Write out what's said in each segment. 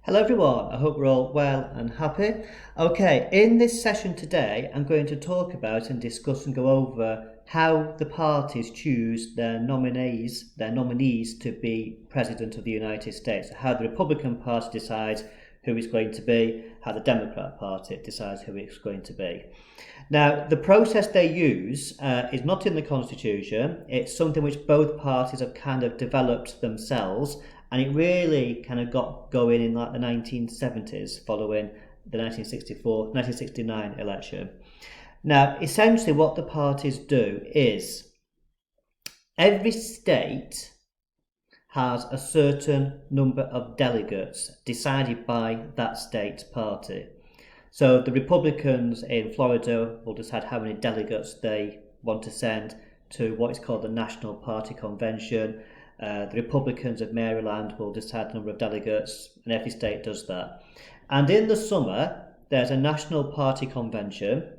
Hello everyone, I hope we're all well and happy. Okay, in this session today I'm going to talk about and discuss and go over how the parties choose their nominees to be President of the United States, how the Republican Party decides who it's going to be, how the Democrat Party decides who it's going to be. Now, the process they use is not in the Constitution. It's something which both parties have kind of developed themselves, and it really kind of got going in like the 1970s following the 1969 election. Now, essentially what the parties do is every state has a certain number of delegates decided by that state's party. So the Republicans in Florida will decide how many delegates they want to send to what is called the National Party Convention. The Republicans of Maryland will decide the number of delegates, and every state does that. And in the summer, there's a National Party Convention.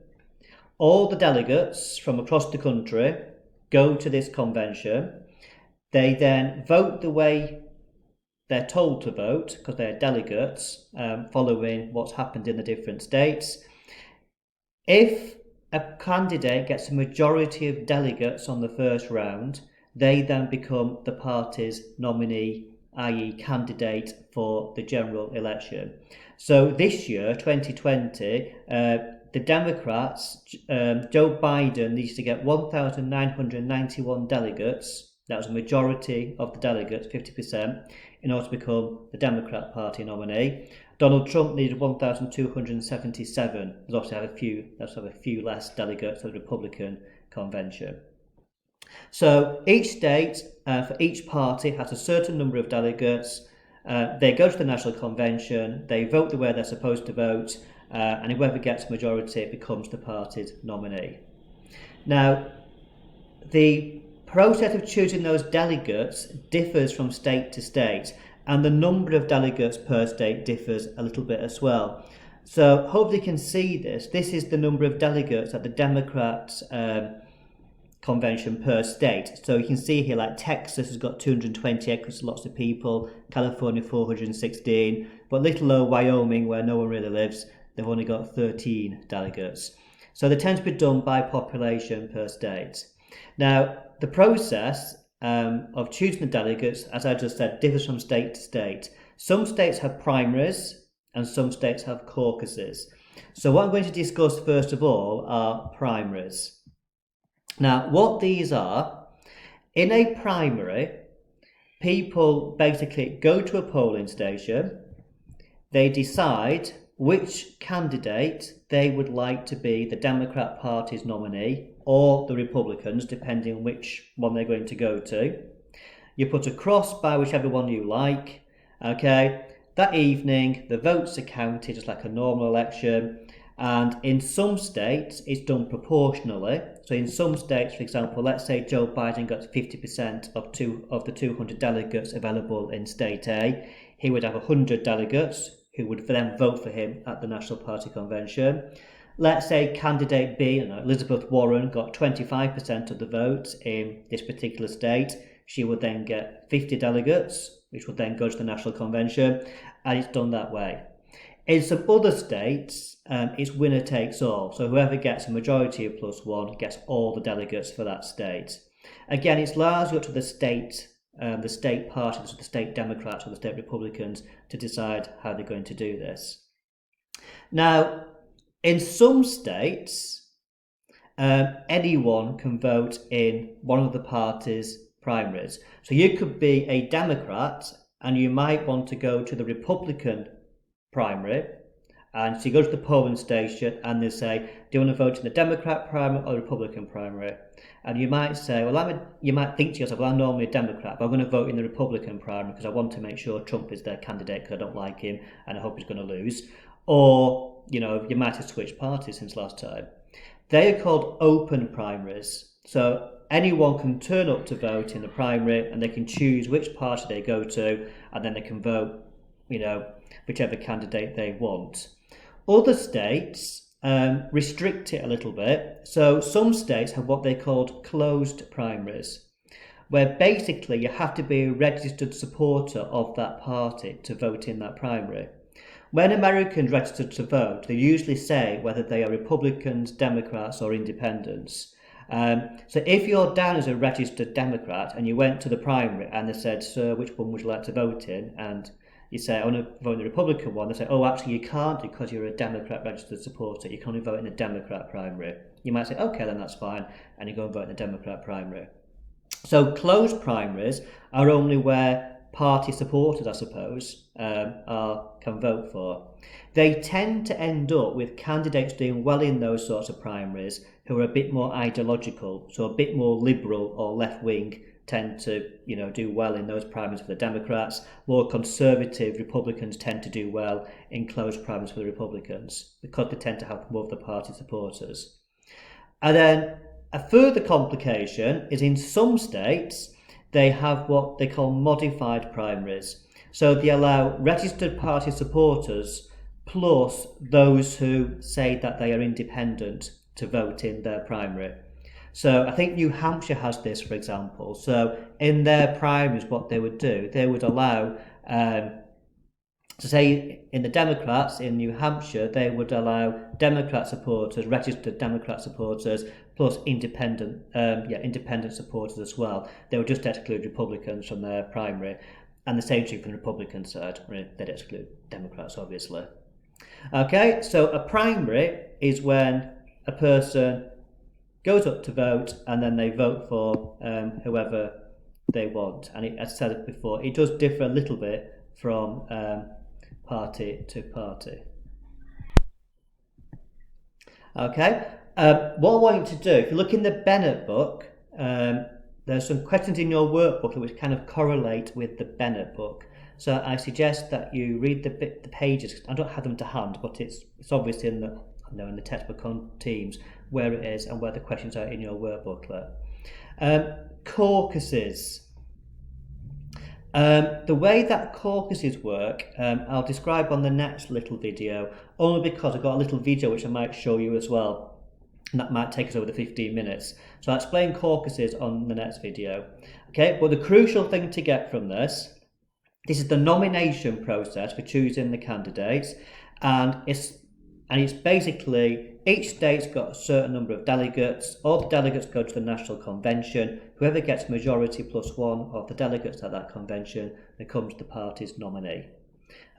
All the delegates from across the country go to this convention. They then vote the way they're told to vote, because they're delegates, following what's happened in the different states. If a candidate gets a majority of delegates on the first round, they then become the party's nominee, i.e. candidate for the general election. So this year, 2020, the Democrats, Joe Biden needs to get 1,991 delegates. That was a majority of the delegates, 50%, in order to become the Democrat Party nominee. Donald Trump needed 1,277. There's also have a few less delegates for the Republican convention. So each state, for each party, has a certain number of delegates. They go to the National Convention, they vote the way they're supposed to vote, and whoever gets a majority becomes the party's nominee. Now, the process of choosing those delegates differs from state to state, and the number of delegates per state differs a little bit as well. So hopefully you can see this. This is the number of delegates at the Democrats convention per state. So you can see here, like Texas has got 228 because lots of people, California 416, but little old Wyoming, where no one really lives, they've only got 13 delegates. So they tend to be done by population per state. Now, the process of choosing the delegates, as I just said, differs from state to state. Some states have primaries and some states have caucuses. So what I'm going to discuss first of all are primaries. Now, what these are, in a primary, people basically go to a polling station, they decide which candidate they would like to be the Democrat Party's nominee, or the Republicans, depending on which one they're going to go to. You put a cross by whichever one you like, okay? That evening, the votes are counted just like a normal election, and in some states, it's done proportionally. So in some states, for example, let's say Joe Biden got 50% of the 200 delegates available in state A, he would have 100 delegates who would then vote for him at the National Party Convention. Let's say candidate B, Elizabeth Warren, got 25% of the votes in this particular state. She would then get 50 delegates, which would then go to the National Convention, and it's done that way. In some other states, it's winner takes all. So whoever gets a majority of plus one gets all the delegates for that state. Again, it's largely up to the state parties, so the state Democrats or the state Republicans, to decide how they're going to do this. Now, in some states, anyone can vote in one of the party's primaries. So you could be a Democrat and you might want to go to the Republican primary, and so you go to the polling station and they say, do you want to vote in the Democrat primary or the Republican primary? And you might say, you might think to yourself, well, I'm normally a Democrat, but I'm going to vote in the Republican primary because I want to make sure Trump is their candidate because I don't like him and I hope he's going to lose. Or, you might have switched parties since last time. They are called open primaries. So anyone can turn up to vote in the primary and they can choose which party they go to, and then they can vote, whichever candidate they want. Other states restrict it a little bit. So some states have what they called closed primaries. where basically you have to be a registered supporter of that party to vote in that primary. When Americans register to vote, they usually say whether they are Republicans, Democrats, or Independents. So if you're down as a registered Democrat and you went to the primary and they said, "Sir, which one would you like to vote in?" and you say, "I want to vote in the Republican one," they say, "Oh, actually you can't because you're a Democrat registered supporter. You can only vote in the Democrat primary." You might say, "Okay, then that's fine," and you go and vote in the Democrat primary. So closed primaries are only where party supporters, I suppose, can vote for. They tend to end up with candidates doing well in those sorts of primaries who are a bit more ideological, so a bit more liberal or left-wing, tend to do well in those primaries for the Democrats. More conservative Republicans tend to do well in closed primaries for the Republicans because they tend to have more of the party supporters. And then a further complication is in some states they have what they call modified primaries. So they allow registered party supporters plus those who say that they are independent to vote in their primary. So I think New Hampshire has this, for example. So in their primaries, what they would do, they would allow, to say in the Democrats in New Hampshire, they would allow Democrat supporters, registered Democrat supporters, plus independent supporters as well. They would just exclude Republicans from their primary. And the same thing from the Republican side, they'd exclude Democrats, obviously. Okay, so a primary is when a person goes up to vote and then they vote for whoever they want. And as I said before, it does differ a little bit from party to party. Okay, what I want you to do, if you look in the Bennett book, there's some questions in your workbook which kind of correlate with the Bennett book. So I suggest that you read the pages. I don't have them to hand, but it's obviously in the textbook on Teams where it is and where the questions are in your workbooklet. Caucuses. The way that caucuses work, I'll describe on the next little video, only because I've got a little video which I might show you as well, and that might take us over the 15 minutes. So I'll explain caucuses on the next video. Okay, but the crucial thing to get from this is the nomination process for choosing the candidates, and it's basically each state's got a certain number of delegates. All the delegates go to the National Convention. Whoever gets majority plus one of the delegates at that convention becomes the party's nominee.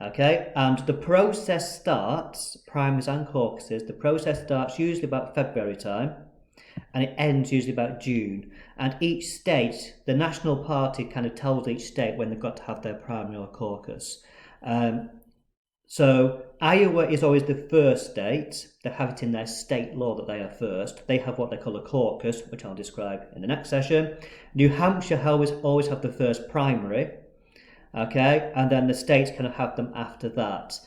Okay, and the process starts, primaries and caucuses, the process starts usually about February time and it ends usually about June. And each state, the national party kind of tells each state when they've got to have their primary or caucus. So Iowa is always the first state. They have it in their state law that they are first. They have what they call a caucus, which I'll describe in the next session. New Hampshire always have the first primary. Okay, and then the states kind of have them after that.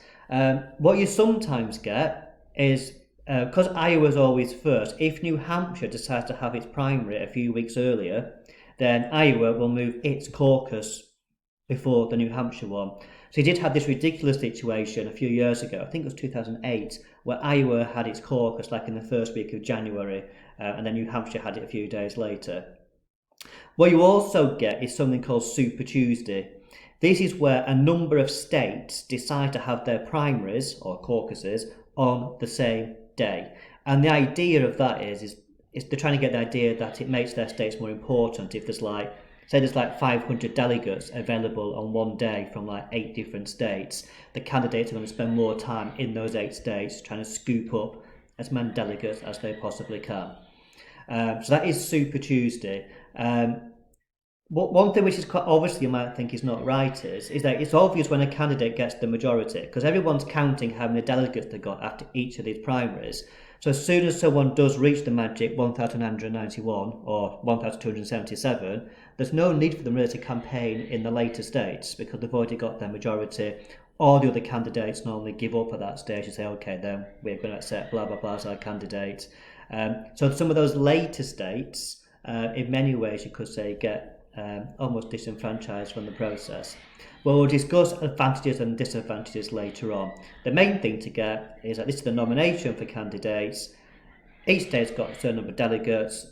What you sometimes get is, because Iowa's always first, if New Hampshire decides to have its primary a few weeks earlier, then Iowa will move its caucus before the New Hampshire one. So you did have this ridiculous situation a few years ago, I think it was 2008, where Iowa had its caucus like in the first week of January, and then New Hampshire had it a few days later. What you also get is something called Super Tuesday. This is where a number of states decide to have their primaries or caucuses on the same day. And the idea of that is they're trying to get the idea that it makes their states more important if there's like 500 delegates available on one day from like 8 different states. The candidates are going to spend more time in those 8 states trying to scoop up as many delegates as they possibly can. So that is Super Tuesday. One thing which is quite obviously you might think is not right is that it's obvious when a candidate gets the majority, because everyone's counting how many delegates they got after each of these primaries. So as soon as someone does reach the magic 1,991 or 1,277, there's no need for them really to campaign in the later states because they've already got their majority. All the other candidates normally give up at that stage and say, okay, then we're going to accept blah, blah, blah as our candidate. So some of those later states, in many ways you could say, get almost disenfranchised from the process. Well, we'll discuss advantages and disadvantages later on. The main thing to get is that this is the nomination for candidates. Each state's got a certain number of delegates.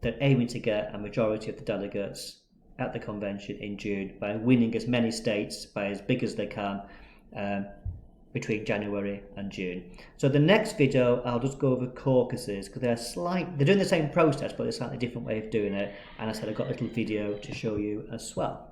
They're aiming to get a majority of the delegates at the convention in June by winning as many states by as big as they can between January and June. So the next video I'll just go over caucuses because they're doing the same process but a slightly different way of doing it, and I said I've got a little video to show you as well.